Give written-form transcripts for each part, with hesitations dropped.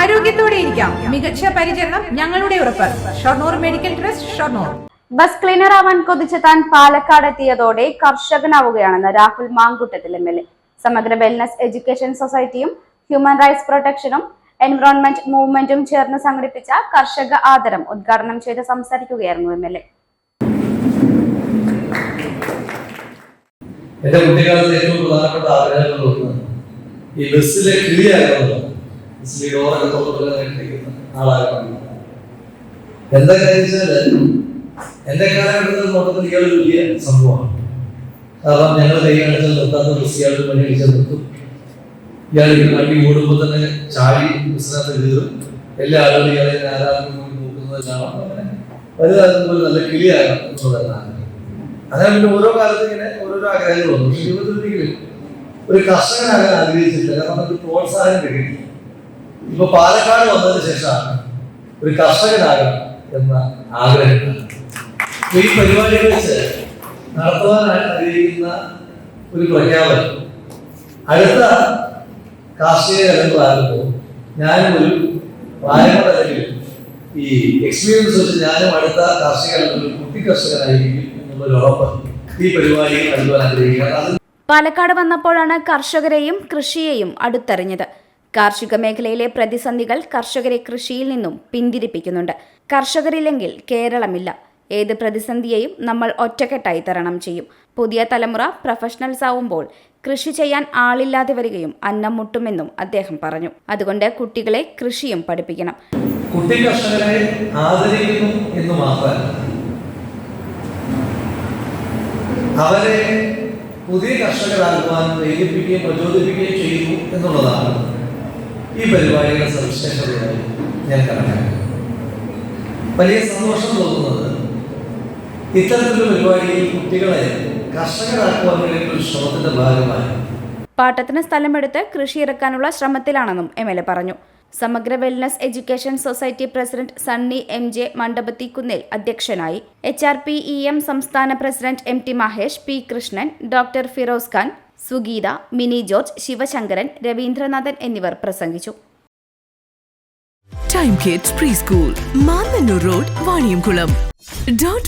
ആരോഗ്യത്തോടെ ഇരിക്കാം. മികച്ച പരിചരണം ഞങ്ങളുടെ ഉറപ്പ്. Shoranur medical trust, Shoranur. Bus cleaner ആവാൻ കൊതിച്ച് താൻ പാലക്കാട് എത്തിയതോടെ കർഷകനാവുകയാണെന്ന് Rahul Mankoottathil MLA. Samagra wellness education സൊസൈറ്റിയും ഹ്യൂമൻ റൈറ്റ്സ് പ്രൊട്ടക്ഷനും എൻവറോൺമെന്റ് മൂവ്മെന്റും ചേർന്ന് സംഘടിപ്പിച്ച കർഷക ആദരം ഉദ്ഘാടനം ചെയ്ത് സംസാരിക്കുകയായിരുന്നു MLA. എന്റെ കുട്ടിക്കാലത്ത് ഏറ്റവും പ്രധാനപ്പെട്ട ആഗ്രഹങ്ങളൊന്ന് ഈ ബസ്സിലെ കിളിയാകുന്നത്. ബസ്സിലെ ഡോറൊക്കെ തുറന്നിരിക്കുന്ന ആളാകണം. എന്താ കാര്യം വെച്ചാല് എന്റെ കാലഘട്ടത്തിൽ മൊത്തത്തിൽ ഇയാളൊരു വലിയ സംഭവമാണ്. കാരണം ഞങ്ങൾ കൈ കാണിച്ചാൽ നിർത്താത്ത ബസ് ഇയാൾക്ക് പണി കഴിച്ചാൽ നിർത്തും. ഇയാൾ വണ്ടി ഓടുമ്പോൾ തന്നെ ചാടി ബസ്സിനകത്ത് കയറും. എല്ലാ ആളുകളും ഇയാളെ നോക്കുന്നത് കാണാം. അങ്ങനെ വലുതാകുമ്പോൾ നല്ല കിളിയാകാം എന്നുള്ളതാണ്. അങ്ങനെ പിന്നെ ഓരോ കാലത്തും ഇങ്ങനെ ഓരോരോ ആഗ്രഹങ്ങൾ വന്നു. പക്ഷെ ജീവിതത്തിലെങ്കിലും ഒരു കർഷകനാകാൻ ആഗ്രഹിച്ചിട്ടില്ല. കാരണം നമുക്ക് പ്രോത്സാഹനം കിട്ടി. ഇപ്പൊ പാലക്കാട് വന്നതിന് ശേഷമാണ് ഒരു കർഷകനാകണം എന്ന ആഗ്രഹം. ഈ പരിപാടിയെ വെച്ച് നടത്തുവാൻ ആഗ്രഹിക്കുന്ന ഒരു പ്രഖ്യാപനം അടുത്ത കാർഷിക കലകളാകുമ്പോൾ ഞാനും ഒരു പ്രായമല്ലെങ്കിൽ ഈ എക്സ്പീരിയൻസ് വെച്ച് ഞാനും അടുത്ത കാർഷിക കലകളിൽ കുട്ടി കർഷകനായിരിക്കും എന്നുള്ളൊരു ഉറപ്പ് ഈ പരിപാടിയിൽ നൽകുവാൻ ആഗ്രഹിക്കുക. പാലക്കാട് വന്നപ്പോഴാണ് കർഷകരെയും കൃഷിയെയും അടുത്തറിഞ്ഞത്. കാർഷിക മേഖലയിലെ പ്രതിസന്ധികൾ കർഷകരെ കൃഷിയിൽ നിന്നും പിന്തിരിപ്പിക്കുന്നുണ്ട്. കർഷകരില്ലെങ്കിൽ കേരളമില്ല. ഏത് പ്രതിസന്ധിയെയും നമ്മൾ ഒറ്റക്കെട്ടായി തരണം ചെയ്യും. പുതിയ തലമുറ പ്രൊഫഷണൽസ് ആവുമ്പോൾ കൃഷി ചെയ്യാൻ ആളില്ലാതെ വരികയും അന്നം മുട്ടുമെന്നും അദ്ദേഹം പറഞ്ഞു. അതുകൊണ്ട് കുട്ടികളെ കൃഷിയും പഠിപ്പിക്കണം. കുട്ടി കർഷകരെ ആദരിക്കുന്നു എന്ന് മാത്രമല്ല, അവരെ പുതിയ കർഷകരാകുവാൻ പ്രേരിപ്പിക്കുകയും പ്രചോദിപ്പിക്കുകയും ചെയ്യുന്നു എന്നുള്ളതാണ് ഈ പരിപാടിയുടെ സവിശേഷതയായി ഞാൻ കണക്കാക്കുന്നു. വലിയ സന്തോഷം തോന്നുന്നത് ഇത്തരത്തിലുള്ള പരിപാടിയിൽ കുട്ടികളെ കർഷകരാക്കുവാൻ വേണ്ടിയുള്ള ഒരു ശ്രമത്തിന്റെ ഭാഗമായി പാട്ടത്തിന് സ്ഥലമെടുത്ത് കൃഷി ഇറക്കാനുള്ള ശ്രമത്തിലാണെന്നും MLA പറഞ്ഞു. സമഗ്ര wellness education society president Sunny MJ മണ്ഡപത്തിക്കുന്നേൽ അധ്യക്ഷനായി. HRPEM സംസ്ഥാന president MT Mahesh, P Krishnan, doctor Firoz Khan, Sugeetha, mini George, Sivasankaran, Ravindranathan എന്നിവർ പ്രസംഗിച്ചു. Time kids pre school, Mannannur road, Vaniyamkulam.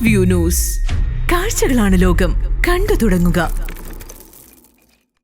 .view news. കാഴ്ചകളാണ് ലോകം. കണ്ടു തുടങ്ങുക.